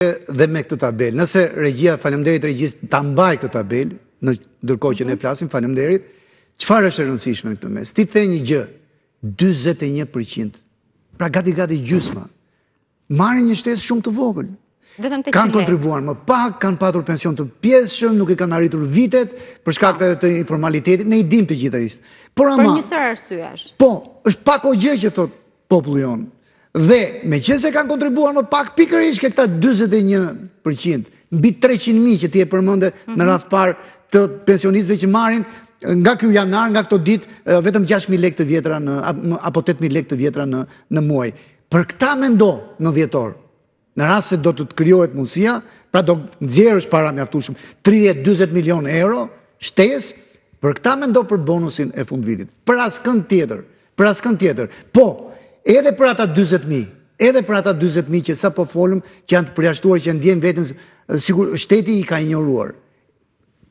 Dhe me këtë tabel, nëse regjia, faleminderit regjisë, ta mbaj këtë tabel, në ndërkohë që ne flasim, faleminderit, çfarë është e rëndësishme në këtë mes? Ti the një gjë, 41%, pra gati gjysma, marrin një shtesë shumë të vogël. Kanë kontribuar më pak, kanë patur pension të pjesëshëm, nuk i kanë arritur vitet, për shkak të informalitetit, ne i dim të gjitha ishtë. Për një sër arsyesh. Po, është pak o gjë që thot populli jonë. Dhe me që se kanë kontribuar më pak, pikërisht ke këta 21%, mbi 300.000 që ti e përmënde në radhë parë të pensionistëve që marrin nga kjo janar, nga këto ditë, vetëm 6.000 lekë të vjetra apo 8.000 lekë të vjetra në muaj. Për këta mendo në dhjetor, në rast se do të krijohet mundësia, pra do nxjerrësh para mjaftueshëm 30-40 milion euro shtesë, për këta mendo për bonusin e fundvitit. Për askënd tjetër. Po, edhe për ata 40.000 që sa po folëm, që janë të përjashtuar, që ndjen veten sigur shteti i ka injoruar.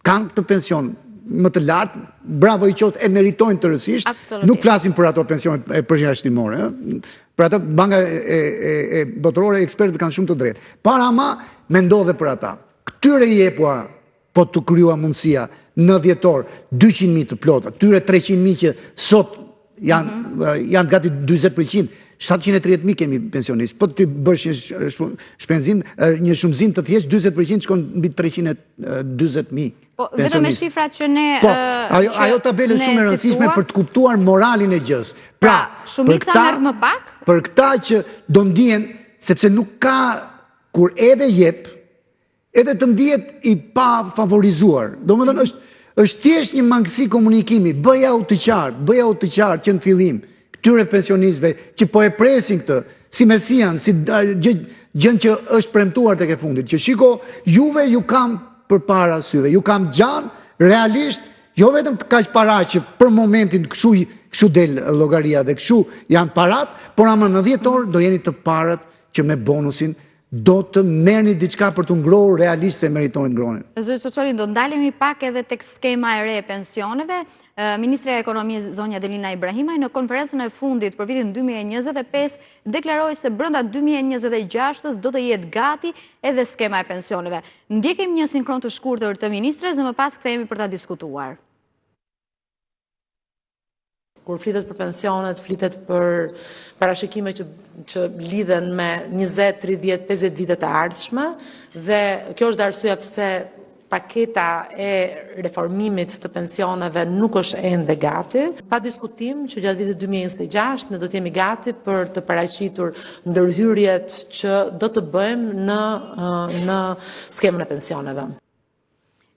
Kanë të pension më të lartë, bravo i qoftë, e meritojnë të rësisht, nuk flasim për ato pensionet e përjashtimore, për ata banka e botërore, ekspertët kanë shumë të drejtë. Para ma, mendo dhe për ata. Këtyre jepua, po të kryua mundësia në dhjetor, 200.000 të plota, këtyre 300.000 që sot janë gati 20%, 730.000 kemi pensionistë, po të bësh shpenzim, një shumëzim të thjesht, 20% shkon mbi 320.000 pensionistë. Vetëm me shifrat që ne... Po, ajo tabelë është shumë e rëndësishme për të kuptuar moralin e gjës. Pra, shumica merr më pak? Për këta që do ndihen, sepse nuk ka, kur edhe jep, edhe të ndihet i pa favorizuar. Do më thënë, është thjesht një mangësi komunikimi, bëja u të qartë që në fillim, këtyre pensionistëve që po e presin këtë, si mesian, si gjën që është premtuar tek e fundit, që shiko, juve ju kam për para syve, ju kam gjanë, realisht, jo vetëm të kaq para që për momentin këshu del llogaria dhe këshu janë parat, por ama në dhjetor do jeni të parat që me bonusin do të merrni diçka për të ngrohur realisht se meritojnë ngrohen. Zoti Çoçoli, do ndalemi pak edhe tek skema e re e pensioneve. Ministri e Ekonomisë zonja Adelina Ibrahimaj në konferencën e fundit për vitin 2025 deklaroi se brenda 2026 do të jetë gati edhe skema e pensioneve. Ndjekim një sinkron të shkurtër të ministres dhe më pas kthehemi për ta diskutuar. Kur flitet për pensionet, flitet për parashikime që lidhen me 20, 30, 50 vitet e ardhshme dhe kjo është arsyeja pse paketa e reformimit të pensioneve nuk është ende gati. Pa diskutim që gjatë vitit 2026 ne do të jemi gati për të paraqitur ndërhyrjet që do të bëjmë në skemën e pensioneve.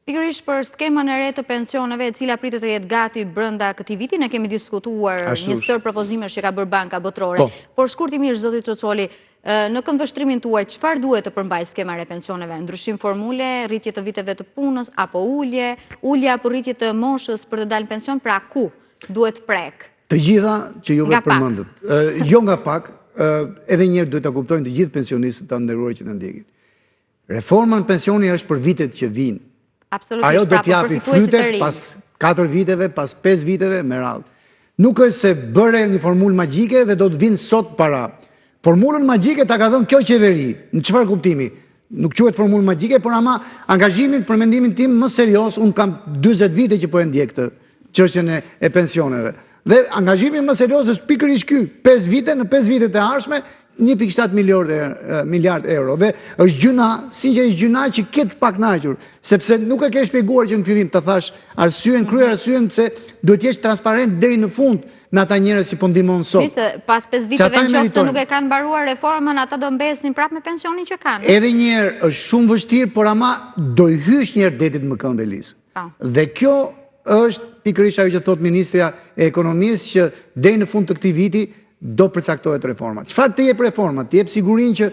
Pikërisht për skemën e re të pensioneve, e cila pritet të jetë gati brenda këtij viti, ne kemi diskutuar një sër propozimesh që ka bërë Banka Botërore. Por shkurtimisht, zoti Çoçoli, në këmbvështrimin tuaj, çfarë duhet të përmbajë skema e re pensioneve? Ndryshim formule, rritje të viteve të punës, apo ulje apo rritje të moshës për të dalë në pension, pra ku duhet prek? Të gjitha që juve përmendët. Jo nga pak, edhe një herë duhet ta kuptojnë të gjithë pensionistët të nderuar që na ndjekin. Reforma në pensioni është për vitet që vijnë. Ajo do t'japi frytet pas 4 viteve, pas 5 viteve, me radhë. Nuk është se bëre një formulë magjike dhe do të vinë sot para. Formulën magjike ta ka dhënë kjo qeveri. Në çfarë kuptimi? Nuk quhet formulë magjike, por ama angazhimin për mendimin tim më serioz, unë kam 40 vite që po e ndjek këtë çështjen e pensioneve. Dhe angazhimi më serioz është pikërisht ky, 5 vite, në 5 vitet e ardhshme 1.7 miliard euro. Dhe është gjyna, sinqerisht gjyna që ketë pak kënaqur, sepse nuk e ke shpjeguar që në fillim të thash kryer arsyen se duhet jesh transparent deri në fund me ata njerëz që po ndihmon sot. Ishte pas 5 viteve nëse nuk e kanë mbaruar reformën, ata do mbesin prapë me pensionin që kanë. Edhe një herë është shumë vështirë, por ama do i hysh një herë detit më këmbë Elis. Dhe kjo është pikërisht ajo që thot Ministria e Ekonomisë që deri në fund të këtij viti do përcaktohet reforma. Çfarë të jep reforma? Të jep sigurinë që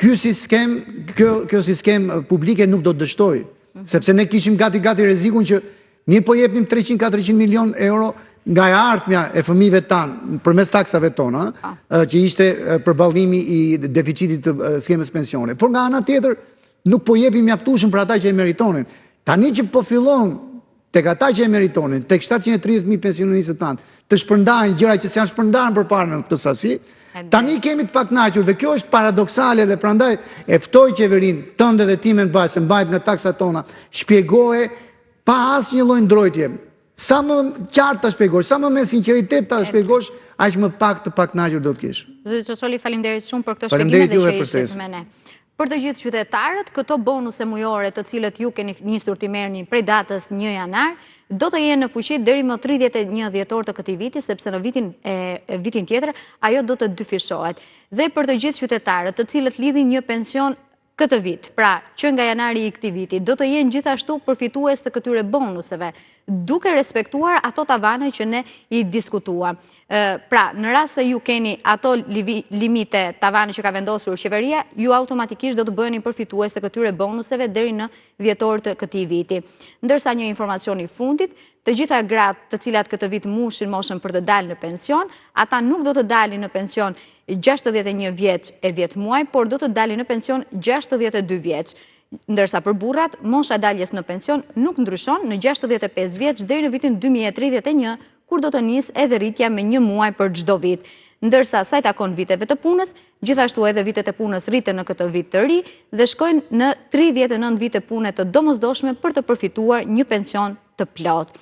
kjo sistem publike nuk do të dështojë, sepse ne kishim gati rrezikun që mirë po jepnim 300-400 milion euro nga e ardhmja e fëmijëve tanë përmes taksave tona, që ishte përballimi i deficitit të skemës pensione. Por nga ana tjetër nuk po jepim mjaftueshëm për ata që e meritonin. Tani që po fillon tek ata që e meritonin, tek 730.000 pensionistët tanë, të shpërndajnë gjëra që s'janë shpërndarën përpara në këtë sasi, tani kemi të pakënaqur dhe kjo është paradoksale dhe prandaj e ftoj qeverinë tënde dhe timen bashkë, mbajt nga taksat tona, shpjegoje pa asnjë lloj ndrojtje. Sa më qartë ta shpjegosh, sa më me sinqeritet ta shpjegosh, aq më pak të pakënaqur do të kesh. Zoti Çoçoli, faleminderit shumë për këtë shpjegim dhe që ishit me ne. Për të gjithë qytetarët, këto bonuse mujore të cilët ju keni nisur t'i merrni prej datës 1 janar, do të jenë në fuqi deri më 31 dhjetor të këtij viti, sepse në vitin tjetër ajo do të dyfishohet. Dhe për të gjithë qytetarët të cilët lidhin një pension këtë vit, pra që nga janari i këtij viti, do të jenë gjithashtu përfitues të këtyre bonuseve, duke respektuar ato tavane që ne i diskutuam. Pra, në rast se ju keni ato limite tavane që ka vendosur qeveria, ju automatikisht do të bëheni përfitues të këtyre bonuseve deri në dhjetor të këtij viti. Ndërsa një informacion i fundit, të gjitha gratë të cilat këtë vit mushin moshën për të dalë në pension, ata nuk do të dalin në pension 61 vjeç e 10 muaj, por do të dalin në pension 62 vjeç. Ndërsa për burrat, mosha daljes në pension nuk ndryshon në 65 vjeç deri në vitin 2031, kur do të nisë edhe rritja me 1 muaj për çdo vit. Ndërsa sa i takon viteve të punës, gjithashtu edhe vitet e punës rriten në këtë vit të ri dhe shkojnë në 39 vite pune të domosdoshme për të përfituar një pension të plot.